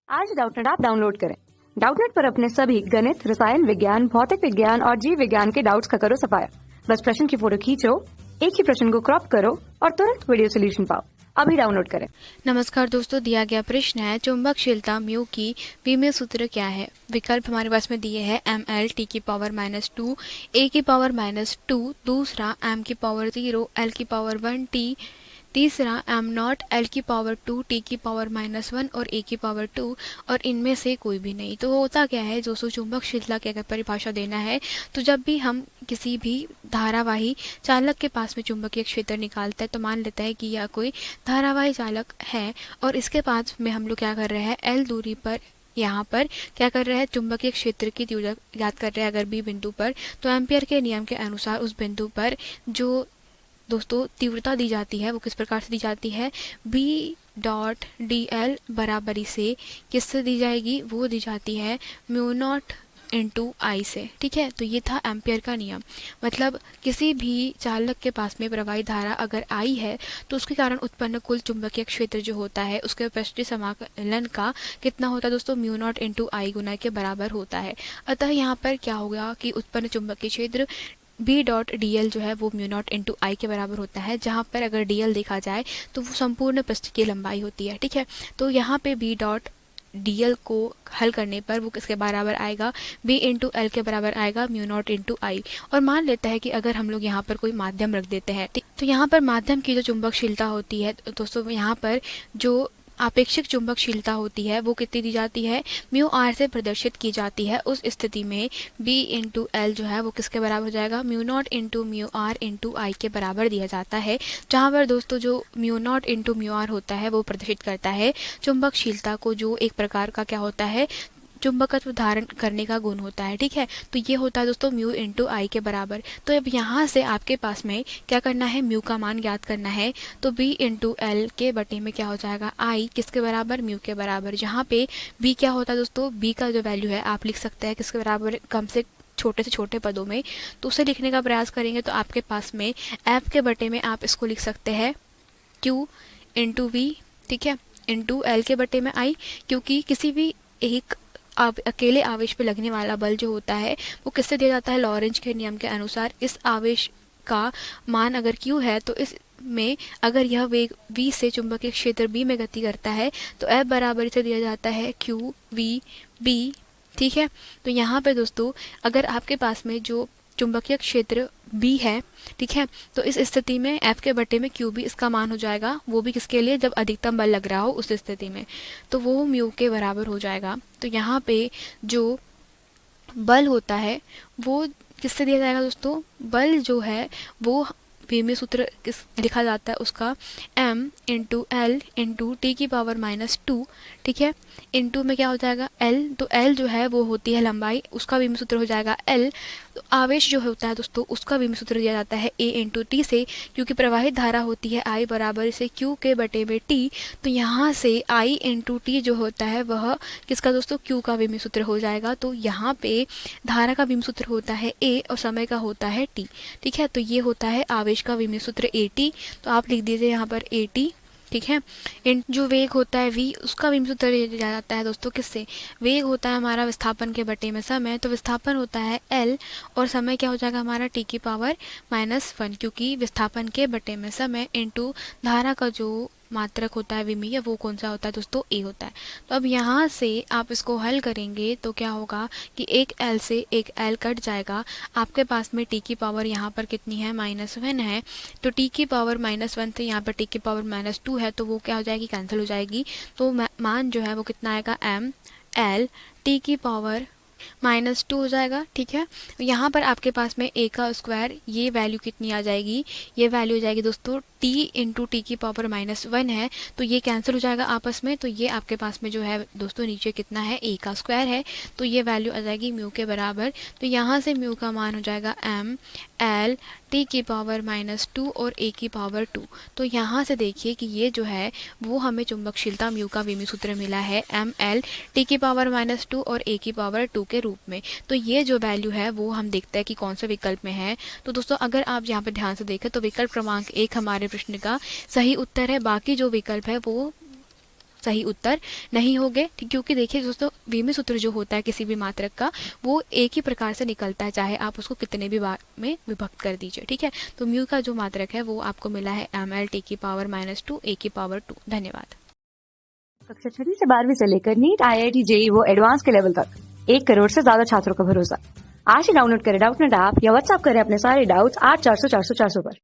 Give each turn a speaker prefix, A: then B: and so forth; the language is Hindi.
A: आज डाउटनेट ऐप डाउनलोड करें। डाउटनेट पर अपने सभी गणित, रसायन विज्ञान, भौतिक विज्ञान और जीव विज्ञान के डाउट्स का करो सफाया। बस प्रश्न की फोटो खींचो, एक ही प्रश्न को क्रॉप करो और तुरंत वीडियो सोल्यूशन पाओ। अभी डाउनलोड करें।
B: नमस्कार दोस्तों, दिया गया प्रश्न है चुंबकशीलता म्यू की विमीय सूत्र क्या है। विकल्प हमारे पास में दिए हैं ml t की पावर -2 a की पावर -2, दूसरा m की पावर 0 l की पावर 1 t, तीसरा m0 l की पावर 2 t की पावर -1 और a की पावर 2 और इनमें से कोई भी नहीं। तो होता क्या है दोस्तों, चुंबकशीलता की अगर परिभाषा देना है तो जब भी हम किसी भी धारावाही चालक के पास में चुंबकीय क्षेत्र निकालते हैं तो मान लेता है कि यह कोई धारावाही चालक है और इसके पास में हम लोग क्या कर रहे हैं, l दूरी पर यहाँ पर क्या कर रहे हैं, चुंबकीय क्षेत्र की तीव्रता ज्ञात कर रहे हैं। अगर बी बिंदु पर तो एम्पियर के नियम के अनुसार उस बिंदु पर जो दोस्तों तीव्रता दी जाती है वो किस प्रकार से दी जाती है, B.dl बराबरी से किससे दी जाएगी, वो दी जाती है μ0 इंटू आई से। ठीक है, तो ये था एम्पियर का नियम। मतलब किसी भी चालक के पास में प्रवाहित धारा अगर आई है तो उसके कारण उत्पन्न कुल चुंबकीय क्षेत्र जो होता है उसके पृष्ठीय समाकलन का कितना होता है दोस्तों, μ0 इंटू आई गुना के बराबर होता है। अतः यहाँ पर क्या होगा कि उत्पन्न चुंबकीय क्षेत्र B.dl जो है वो μ0 इंटू आई के बराबर होता है, जहाँ पर अगर dl देखा जाए तो वो संपूर्ण पृष्ठ की लंबाई होती है। ठीक है, तो यहाँ पे B.dl को हल करने पर वो किसके बराबर आएगा, B इंटू एल के बराबर आएगा μ0 इंटू आई। और मान लेता है कि अगर हम लोग यहाँ पर कोई माध्यम रख देते हैं तो यहाँ पर माध्यम की जो चुंबकशीलता होती है दोस्तों, यहाँ पर जो आपेक्षिक चुंबकशीलता होती है वो कितनी दी जाती है, म्यू आर से प्रदर्शित की जाती है। उस स्थिति में B इंटू एल जो है वो किसके बराबर हो जाएगा, μ0 इंटू म्यू आर इंटू आई के बराबर दिया जाता है। जहाँ पर दोस्तों जो μ0 इंटू म्यू आर होता है वो प्रदर्शित करता है चुंबकशीलता को, जो एक प्रकार का क्या होता है, चुंबकत्व धारण करने का गुण होता है। ठीक है, तो ये होता है दोस्तों म्यू इंटू आई के बराबर। तो अब यहाँ से आपके पास में क्या करना है, म्यू का मान ज्ञात करना है। तो बी इंटू एल के बटे में क्या हो जाएगा, आई किसके बराबर, म्यू के बराबर। जहाँ पे बी क्या होता है दोस्तों, बी का जो वैल्यू है आप लिख सकते हैं किसके बराबर, कम से छोटे पदों में, तो उसे लिखने का प्रयास करेंगे तो आपके पास में एफ के बटे में आप इसको लिख सकते हैं क्यू इंटू वी। ठीक है, इंटू एल के बटे में आई, क्योंकि किसी भी एक अकेले आवेश पे लगने वाला बल जो होता है वो किससे दिया जाता है, लॉरेंज के नियम के अनुसार। इस आवेश का मान अगर Q है तो इस में अगर यह वेग v से चुंबकीय क्षेत्र B में गति करता है तो F बराबर से दिया जाता है Q V B। ठीक है, तो यहाँ पे दोस्तों अगर आपके पास में जो चुंबकीय क्षेत्र B है, ठीक है, तो इस स्थिति में F के बटे में QB इसका मान हो जाएगा, वो भी किसके लिए, जब अधिकतम बल लग रहा हो उस स्थिति में, तो वो म्यू के बराबर हो जाएगा। तो यहाँ पे जो बल होता है वो किससे दिया जाएगा दोस्तों, बल जो है वो विमीय सूत्र किस लिखा जाता है उसका, m into L into T की पावर -2। ठीक है, इंटू में क्या हो जाएगा l, तो l जो है वो होती है लंबाई, उसका विमीय सूत्र हो जाएगा l। तो आवेश जो होता है दोस्तों उसका विमीय सूत्र दिया जाता है a इंटू टी से, क्योंकि प्रवाहित धारा होती है I बराबर से Q के बटे में T। तो यहाँ से I इंटू टी जो होता है वह किसका दोस्तों, Q का विमीय सूत्र हो जाएगा। तो यहाँ पे धारा का विमीय सूत्र होता है A और समय का होता है T। ठीक है, तो ये होता है आवेश का विमीय सूत्र AT। तो आप लिख दीजिए यहाँ पर AT। ठीक है, जो वेग होता है v उसका विमीय सूत्र दिया जाता है दोस्तों किससे, वेग होता है हमारा विस्थापन के बटे में समय, तो विस्थापन होता है l और समय क्या हो जाएगा हमारा t की पावर -1, क्योंकि विस्थापन के बटे में समय इंटू धारा का जो मात्रक होता है विमीय वो कौन सा होता है दोस्तों, a होता है। तो अब यहाँ से आप इसको हल करेंगे तो क्या होगा कि एक l से एक l कट जाएगा, आपके पास में t की पावर यहाँ पर कितनी है, -1 है, तो t की पावर -1 से यहाँ पर t की पावर -2 है, तो वो क्या हो जाएगी, कैंसिल हो जाएगी। तो मान जो है वो कितना आएगा, m l t की पावर -2 हो जाएगा। ठीक है, यहाँ पर आपके पास में a का स्क्वायर, ये वैल्यू कितनी आ जाएगी, ये वैल्यू हो जाएगी दोस्तों t इंटू टी की पावर -1 है, तो ये कैंसिल हो जाएगा आपस में। तो ये आपके पास में जो है दोस्तों नीचे कितना है, a का स्क्वायर है, तो ये वैल्यू आ जाएगी म्यू के बराबर। तो यहाँ से म्यू का मान हो जाएगा m l t की पावर -2 और a की पावर 2। तो यहाँ से देखिए कि ये जो है वो हमें चुंबकशीलता म्यू का विमीय सूत्र मिला है m l t की पावर -2 और a की पावर 2 के रूप में। तो ये जो वैल्यू है वो हम देखते हैं कि कौन से विकल्प में है। तो दोस्तों अगर आप यहाँ पर ध्यान से देखें तो विकल्प क्रमांक 1 हमारे प्रश्न का सही उत्तर है, बाकी जो विकल्प है वो सही उत्तर नहीं होंगे, ठीक, क्योंकि देखिए दोस्तों विमी सूत्र जो होता है किसी भी मात्रक का वो एक ही प्रकार से निकलता है, चाहे आप उसको कितने भी बार में विभक्त कर दीजिए, ठीक है। तो म्यू का जो मात्रक है वो आपको मिला है ml(T⁻²) a⁻². धन्यवाद।
A: कक्षा 6 से 12वीं से लेकर नीट, IIT, JEE वो एडवांस के लेवल तक 1 करोड़ से ज्यादा छात्रों का भरोसा। आज ही डाउनलोड करें डाउटनेट ऐप या व्हाट्सएप करें अपने सारे डाउट्स 8400 400 400 पर।